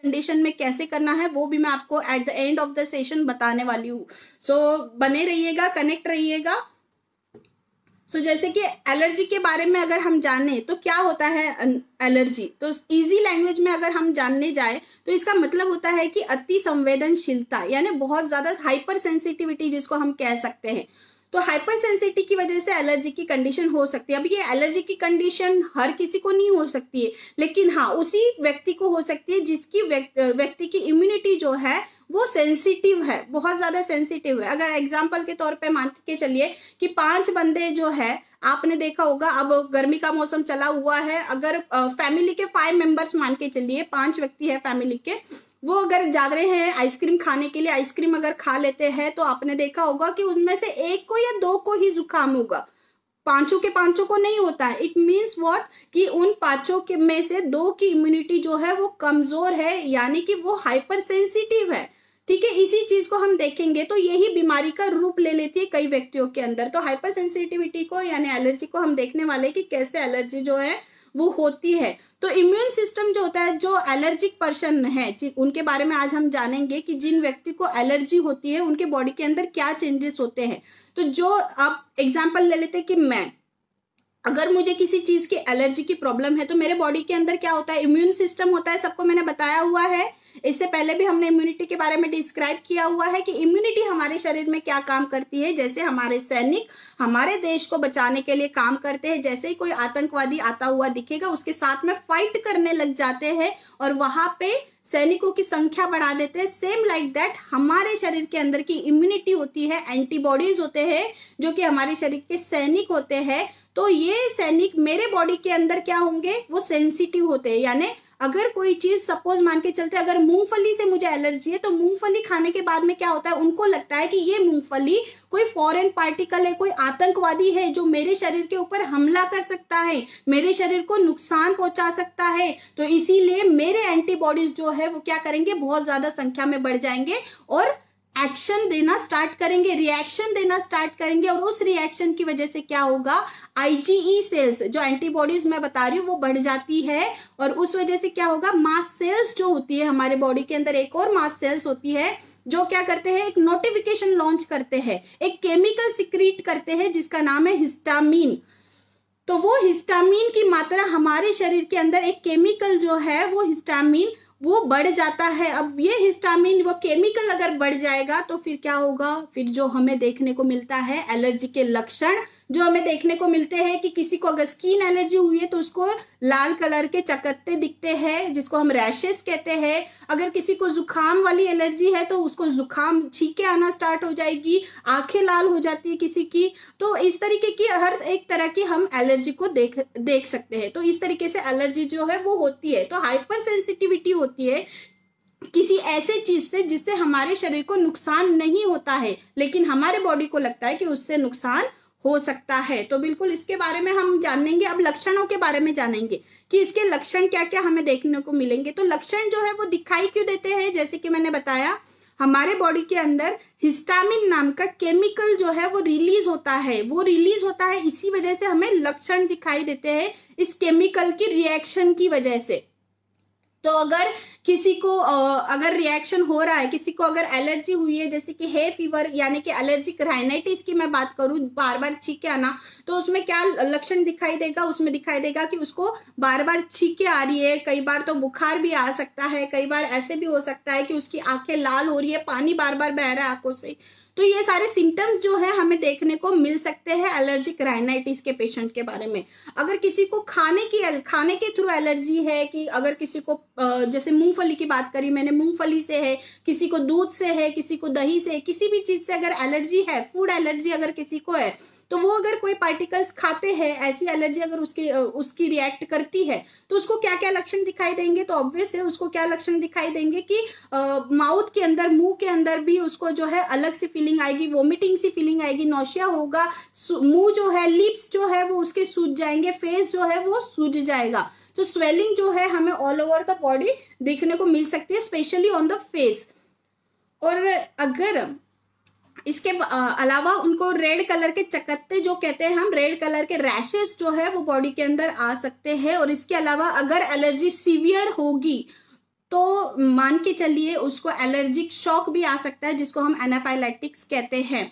Condition में कैसे करना है वो भी मैं आपको at the end of the session बताने वाली हूँ। सो बने रहिएगा, कनेक्ट रहिएगा। सो जैसे कि एलर्जी के बारे में अगर हम जाने तो क्या होता है एलर्जी, तो इजी लैंग्वेज में अगर हम जानने जाए तो इसका मतलब होता है कि अति संवेदनशीलता, यानी बहुत ज्यादा हाइपर सेंसिटिविटी जिसको हम कह सकते हैं। तो हाइपर सेंसिटिविटी की वजह से एलर्जी की कंडीशन हो सकती है। अब ये एलर्जी की कंडीशन हर किसी को नहीं हो सकती है, लेकिन हाँ उसी व्यक्ति को हो सकती है जिसकी व्यक्ति की इम्यूनिटी जो है वो सेंसिटिव है, बहुत ज्यादा सेंसिटिव है। अगर एग्जाम्पल के तौर पे मान के चलिए कि 5 बंदे जो है, आपने देखा होगा अब गर्मी का मौसम चला हुआ है, अगर फैमिली के 5 मेंबर्स मान के चलिए, 5 व्यक्ति है फैमिली के, वो अगर जा रहे हैं आइसक्रीम खाने के लिए, आइसक्रीम अगर खा लेते हैं तो आपने देखा होगा कि उसमें से एक को या 2 को ही जुकाम होगा, 5 के 5 को नहीं होता है। इट मीन्स व्हाट कि उन 5 के में से 2 की इम्यूनिटी जो है वो कमजोर है, यानी कि वो हाइपर सेंसिटिव है। ठीक है, इसी चीज को हम देखेंगे तो यही बीमारी का रूप ले लेती है कई व्यक्तियों के अंदर। तो हाइपर सेंसिटिविटी को यानी एलर्जी को हम देखने वाले कि कैसे एलर्जी जो है वो होती है। तो इम्यून सिस्टम जो होता है, जो एलर्जिक पर्सन है उनके बारे में आज हम जानेंगे कि जिन व्यक्ति को एलर्जी होती है उनके बॉडी के अंदर क्या चेंजेस होते हैं। तो जो आप एग्जाम्पल ले लेते हैं कि मैं, अगर मुझे किसी चीज की एलर्जी की प्रॉब्लम है तो मेरे बॉडी के अंदर क्या होता है, इम्यून सिस्टम होता है। सबको मैंने बताया हुआ है, इससे पहले भी हमने इम्यूनिटी के बारे में डिस्क्राइब किया हुआ है कि इम्यूनिटी हमारे शरीर में क्या काम करती है। जैसे हमारे सैनिक हमारे देश को बचाने के लिए काम करते हैं, जैसे ही कोई आतंकवादी आता हुआ दिखेगा उसके साथ में फाइट करने लग जाते हैं और वहां पे सैनिकों की संख्या बढ़ा देते हैं। सेम लाइक दैट हमारे शरीर के अंदर की इम्यूनिटी होती है, एंटीबॉडीज होते हैं जो कि हमारे शरीर के सैनिक होते हैं। तो ये सैनिक मेरे बॉडी के अंदर क्या होंगे, वो सेंसिटिव होते हैं। यानी अगर कोई चीज सपोज मान के चलते, अगर मूंगफली से मुझे एलर्जी है तो मूंगफली खाने के बाद में क्या होता है, उनको लगता है कि ये मूंगफली कोई फॉरेन पार्टिकल है, कोई आतंकवादी है जो मेरे शरीर के ऊपर हमला कर सकता है, मेरे शरीर को नुकसान पहुंचा सकता है। तो इसीलिए मेरे एंटीबॉडीज जो है वो क्या करेंगे, बहुत ज्यादा संख्या में बढ़ जाएंगे और एक्शन देना स्टार्ट करेंगे, रिएक्शन देना स्टार्ट करेंगे। और उस रिएक्शन की वजह से क्या होगा, आईजीई सेल्स जो एंटीबॉडीज मैं बता रही हूँ वो बढ़ जाती है और उस वजह से क्या होगा, मास्ट सेल्स जो होती है हमारे बॉडी के अंदर, एक और मास्ट सेल्स होती है जो क्या करते हैं, एक नोटिफिकेशन लॉन्च करते हैं, एक केमिकल सिक्रीट करते हैं जिसका नाम है हिस्टामीन। तो वो हिस्टामीन की मात्रा हमारे शरीर के अंदर, एक केमिकल जो है वो हिस्टामीन वो बढ़ जाता है। अब ये हिस्टामिन वो केमिकल अगर बढ़ जाएगा तो फिर क्या होगा, फिर जो हमें देखने को मिलता है एलर्जी के लक्षण जो हमें देखने को मिलते हैं कि किसी को अगर स्किन एलर्जी हुई है तो उसको लाल कलर के चकत्ते दिखते हैं जिसको हम रैशेस कहते हैं। अगर किसी को जुकाम वाली एलर्जी है तो उसको जुकाम छींके आना स्टार्ट हो जाएगी, आंखें लाल हो जाती है किसी की। तो इस तरीके की हर एक तरह की हम एलर्जी को देख सकते हैं। तो इस तरीके से एलर्जी जो है वो होती है। तो हाइपर सेंसिटिविटी होती है किसी ऐसे चीज से जिससे हमारे शरीर को नुकसान नहीं होता है लेकिन हमारे बॉडी को लगता है कि उससे नुकसान हो सकता है। तो बिल्कुल इसके बारे में हम जानेंगे। अब लक्षणों के बारे में जानेंगे कि इसके लक्षण क्या क्या हमें देखने को मिलेंगे। तो लक्षण जो है वो दिखाई क्यों देते हैं, जैसे कि मैंने बताया हमारे बॉडी के अंदर हिस्टामिन नाम का केमिकल जो है वो रिलीज होता है, इसी वजह से हमें लक्षण दिखाई देते हैं इस केमिकल की रिएक्शन की वजह से। तो अगर किसी को अगर रिएक्शन हो रहा है, किसी को अगर एलर्जी हुई है, जैसे कि हे फीवर यानी कि एलर्जिक राइनाइटिस की मैं बात करूं, बार बार छींके आना, तो उसमें क्या लक्षण दिखाई देगा, उसमें दिखाई देगा कि उसको बार बार छींके आ रही है, कई बार तो बुखार भी आ सकता है, कई बार ऐसे भी हो सकता है कि उसकी आंखें लाल हो रही है, पानी बार बार बह रहा है आंखों से। तो ये सारे सिम्टम्स जो है हमें देखने को मिल सकते हैं एलर्जिक राइनाइटिस के पेशेंट के बारे में। अगर किसी को खाने के थ्रू एलर्जी है, कि अगर किसी को जैसे मूंगफली की बात करी मैंने, मूंगफली से है, किसी को दूध से है, किसी को दही से, किसी भी चीज से अगर एलर्जी है, फूड एलर्जी अगर किसी को है, तो वो अगर कोई पार्टिकल्स खाते हैं, ऐसी एलर्जी अगर उसकी रिएक्ट करती है तो उसको क्या क्या लक्षण दिखाई देंगे। तो ऑब्वियस है उसको क्या लक्षण दिखाई देंगे कि माउथ के अंदर, मुंह के अंदर भी उसको जो है अलग सी फीलिंग आएगी, वोमिटिंग सी फीलिंग आएगी, नौशिया होगा, मुंह जो है, लिप्स जो है वो उसके सूज जाएंगे, फेस जो है वो सूज जाएगा। तो स्वेलिंग जो है हमें ऑल ओवर द बॉडी देखने को मिल सकती है, स्पेशली ऑन द फेस। और अगर इसके अलावा उनको रेड कलर के चकत्ते जो कहते हैं हम, रेड कलर के रैशेस जो है वो बॉडी के अंदर आ सकते हैं। और इसके अलावा अगर एलर्जी सीवियर होगी तो मान के चलिए उसको एलर्जिक शॉक भी आ सकता है, जिसको हम एनाफाइलैक्टिक्स कहते हैं।